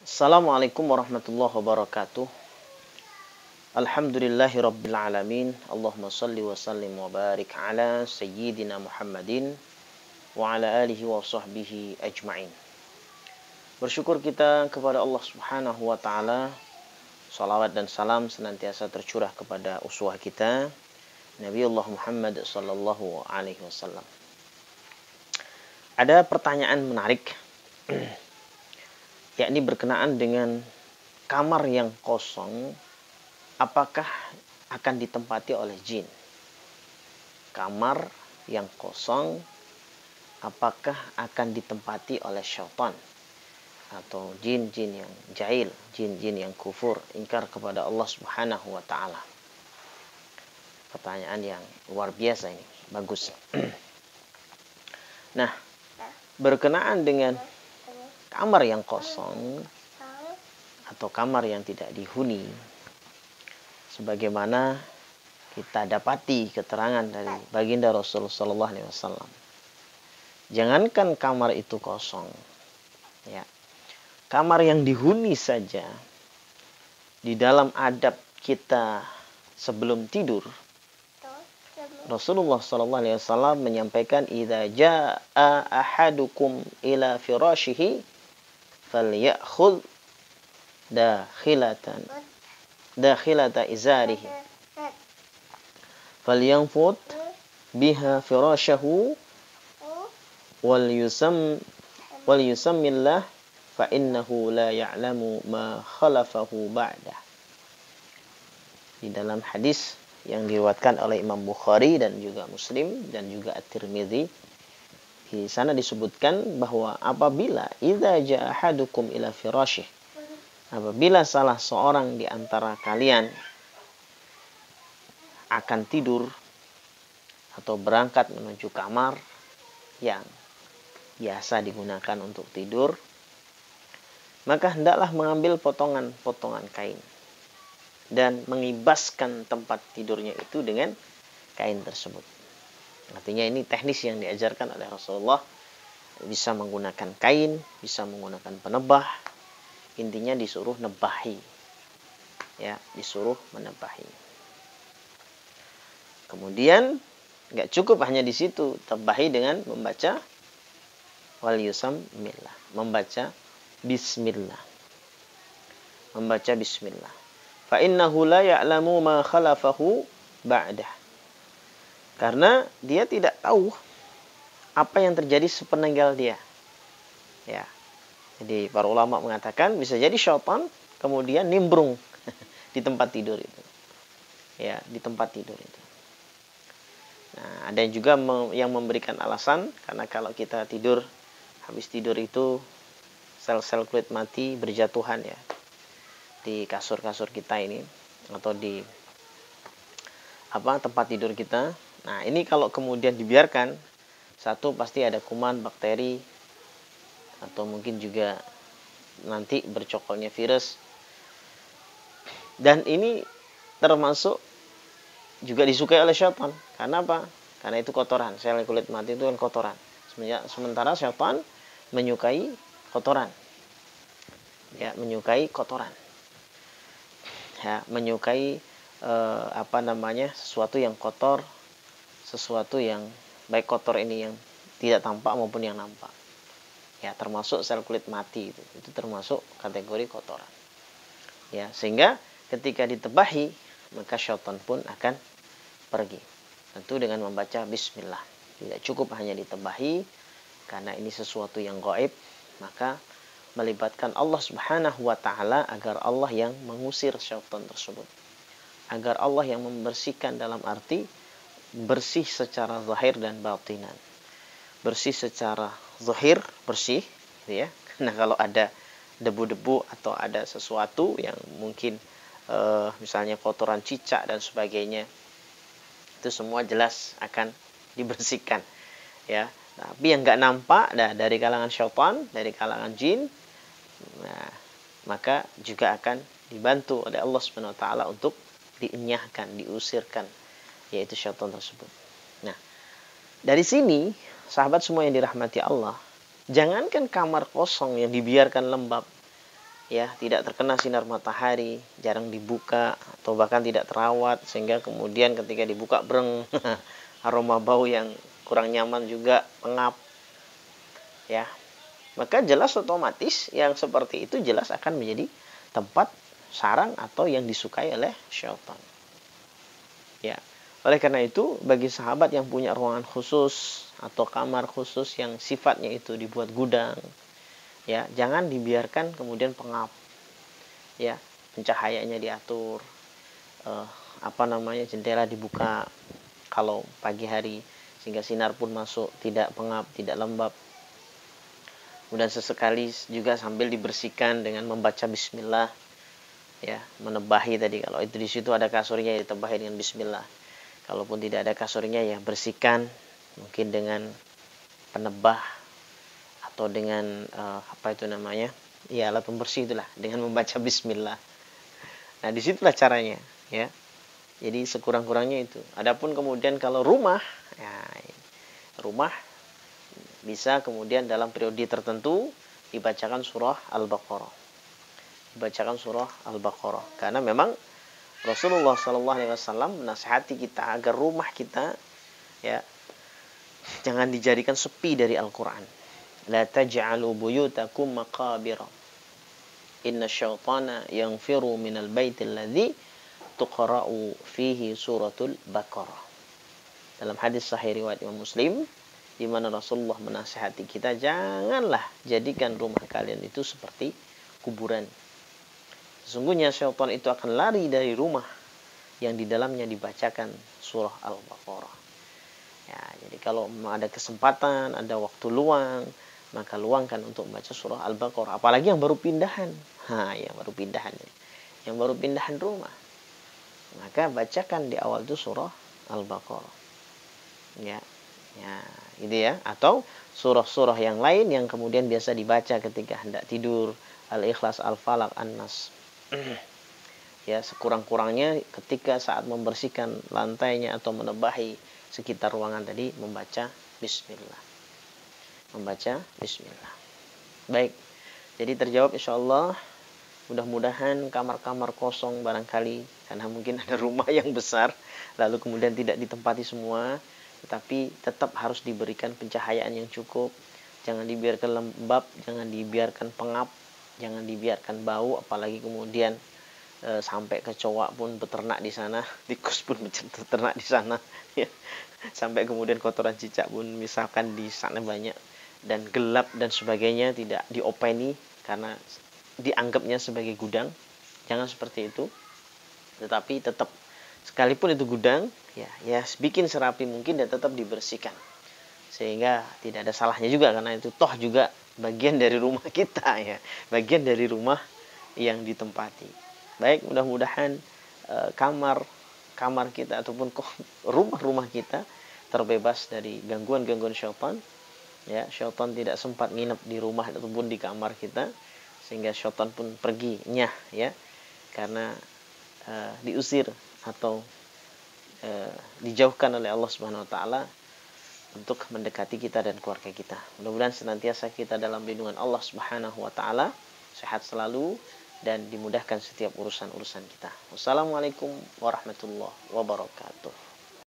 Assalamualaikum warahmatullahi wabarakatuh. Alhamdulillahi rabbil alamin. Allahumma salli wa sallim wa barik ala sayyidina Muhammadin wa ala alihi wa sahbihi ajma'in. Bersyukur kita kepada Allah subhanahu wa ta'ala. Salawat dan salam senantiasa tercurah kepada uswah kita, Nabiullah Muhammad sallallahu alaihi wasallam. Ada pertanyaan menarik yakni berkenaan dengan kamar yang kosong, apakah akan ditempati oleh jin? Kamar yang kosong, apakah akan ditempati oleh syaitan? Atau jin-jin yang jahil, jin-jin yang kufur, ingkar kepada Allah subhanahu wa ta'ala. Pertanyaan yang luar biasa ini, bagus. Nah, berkenaan dengan kamar yang kosong atau kamar yang tidak dihuni, sebagaimana kita dapati keterangan dari baginda Rasulullah SAW. Jangankan kamar itu kosong, ya, kamar yang dihuni saja, di dalam adab kita sebelum tidur, Rasulullah SAW menyampaikan, "Idza jaa ahadukum ila firashihi falyakhudh dakhilata izarihi falyanfut biha firashahu wal yusammillah fa innahu la ya'lamu ma khalafahu ba'dah." Di dalam hadis yang diriwayatkan oleh Imam Bukhari dan juga Muslim dan juga At-Tirmidzi, di sana disebutkan bahwa apabila idza jaa ahadukum ila firasyih, apabila salah seorang di antara kalian akan tidur atau berangkat menuju kamar yang biasa digunakan untuk tidur, maka hendaklah mengambil potongan-potongan kain dan mengibaskan tempat tidurnya itu dengan kain tersebut. Artinya ini teknis yang diajarkan oleh Rasulullah. Bisa menggunakan kain, bisa menggunakan penebah. Intinya disuruh nebahi. Ya, disuruh menebahi. Kemudian nggak cukup hanya di situ, tebahi dengan membaca wal yusammillah, membaca bismillah. Membaca bismillah. Fa innahu la ya'lamu ma khalafahu ba'dah. Karena dia tidak tahu apa yang terjadi sepeninggal dia. Ya. Jadi para ulama mengatakan bisa jadi syaitan kemudian nimbrung di tempat tidur itu. Ya, di tempat tidur itu. Nah, ada juga yang memberikan alasan karena kalau kita tidur, habis tidur itu sel-sel kulit mati berjatuhan ya di kasur-kasur kita ini atau di tempat tidur kita. Nah, ini kalau kemudian dibiarkan, satu pasti ada kuman, bakteri, atau mungkin juga nanti bercokolnya virus. Dan ini termasuk juga disukai oleh syaitan. Karena apa? Karena itu kotoran. Sel kulit mati itu kan kotoran. Sementara syaitan menyukai kotoran. Ya, menyukai kotoran. Ya, menyukai sesuatu yang kotor, sesuatu yang baik kotor ini yang tidak tampak maupun yang nampak. Ya, termasuk sel kulit mati itu termasuk kategori kotoran. Ya, sehingga ketika ditebahi maka syaitan pun akan pergi. Tentu dengan membaca bismillah. Tidak cukup hanya ditebahi karena ini sesuatu yang gaib, maka melibatkan Allah subhanahu wa ta'ala agar Allah yang mengusir syaitan tersebut. Agar Allah yang membersihkan dalam arti bersih secara zahir dan batinan. Bersih secara zahir, bersih, gitu ya. Nah, kalau ada debu-debu atau ada sesuatu yang mungkin misalnya kotoran cicak dan sebagainya, itu semua jelas akan dibersihkan. Ya, tapi yang nggak nampak dari kalangan syaitan, dari kalangan jin, nah, maka juga akan dibantu oleh Allah Subhanahu wa taala untuk dienyahkan, diusirkan, yaitu syaitan tersebut. Nah, dari sini sahabat semua yang dirahmati Allah, jangankan kamar kosong yang dibiarkan lembab, ya tidak terkena sinar matahari, jarang dibuka atau bahkan tidak terawat, sehingga kemudian ketika dibuka breng aroma bau yang kurang nyaman juga, pengap, ya, maka jelas otomatis yang seperti itu jelas akan menjadi tempat sarang atau yang disukai oleh syaitan. Ya, oleh karena itu bagi sahabat yang punya ruangan khusus atau kamar khusus yang sifatnya itu dibuat gudang, ya jangan dibiarkan kemudian pengap, ya pencahayaannya diatur, eh, jendela dibuka kalau pagi hari sehingga sinar pun masuk, tidak pengap, tidak lembab. Kemudian sesekali juga sambil dibersihkan dengan membaca bismillah, ya menebahi tadi, kalau itu di situ ada kasurnya ya ditebahi dengan bismillah, kalaupun tidak ada kasurnya ya bersihkan mungkin dengan penebah atau dengan ya alat pembersih itulah, dengan membaca bismillah. Nah disitulah caranya, ya jadi sekurang-kurangnya itu. Adapun kemudian kalau rumah, ya rumah bisa kemudian dalam periode tertentu dibacakan surah Al-Baqarah, karena memang Rasulullah SAW menasihati kita agar rumah kita, ya jangan dijadikan sepi dari Al-Quran. La taj'alu buyutakum maqabira, inna syaitana yanfiru minal baitil ladzi tuqra'u fihi suratul Baqarah. Dalam hadis sahih riwayat Imam Muslim, di mana Rasulullah menasihati kita, janganlah jadikan rumah kalian itu seperti kuburan. Sesungguhnya syaitan itu akan lari dari rumah yang di dalamnya dibacakan surah Al-Baqarah. Ya, jadi kalau ada kesempatan, ada waktu luang, maka luangkan untuk membaca surah Al-Baqarah. Apalagi yang baru pindahan. Yang baru pindahan rumah. Maka bacakan di awal itu surah Al-Baqarah. Ya, gitu ya. Atau surah-surah yang lain yang kemudian biasa dibaca ketika hendak tidur, Al-Ikhlas, Al-Falaq, An-Nas. Ya, sekurang-kurangnya ketika saat membersihkan lantainya atau menebahi sekitar ruangan tadi membaca bismillah. Baik. Jadi terjawab insyaallah. Mudah-mudahan kamar-kamar kosong barangkali karena mungkin ada rumah yang besar lalu kemudian tidak ditempati semua, tetapi tetap harus diberikan pencahayaan yang cukup. Jangan dibiarkan lembab, jangan dibiarkan pengap, jangan dibiarkan bau, apalagi kemudian sampai kecoa pun beternak di sana, tikus pun beternak di sana, ya. Sampai kemudian kotoran cicak pun misalkan di sana banyak, dan gelap dan sebagainya, tidak diopeni karena dianggapnya sebagai gudang. Jangan seperti itu. Tetapi tetap sekalipun itu gudang, ya bikin serapi mungkin dan tetap dibersihkan. Sehingga tidak ada salahnya juga, karena itu toh juga bagian dari rumah kita, ya. Bagian dari rumah yang ditempati. Baik, mudah-mudahan kamar kita ataupun rumah-rumah kita terbebas dari gangguan-gangguan syaitan. Ya, syaitan tidak sempat nginep di rumah ataupun di kamar kita, sehingga syaitan pun perginya, ya, karena diusir atau dijauhkan oleh Allah Subhanahu wa taala untuk mendekati kita dan keluarga kita. Mudah-mudahan senantiasa kita dalam lindungan Allah Subhanahu wa taala, sehat selalu dan dimudahkan setiap urusan-urusan kita. Wassalamualaikum warahmatullahi wabarakatuh.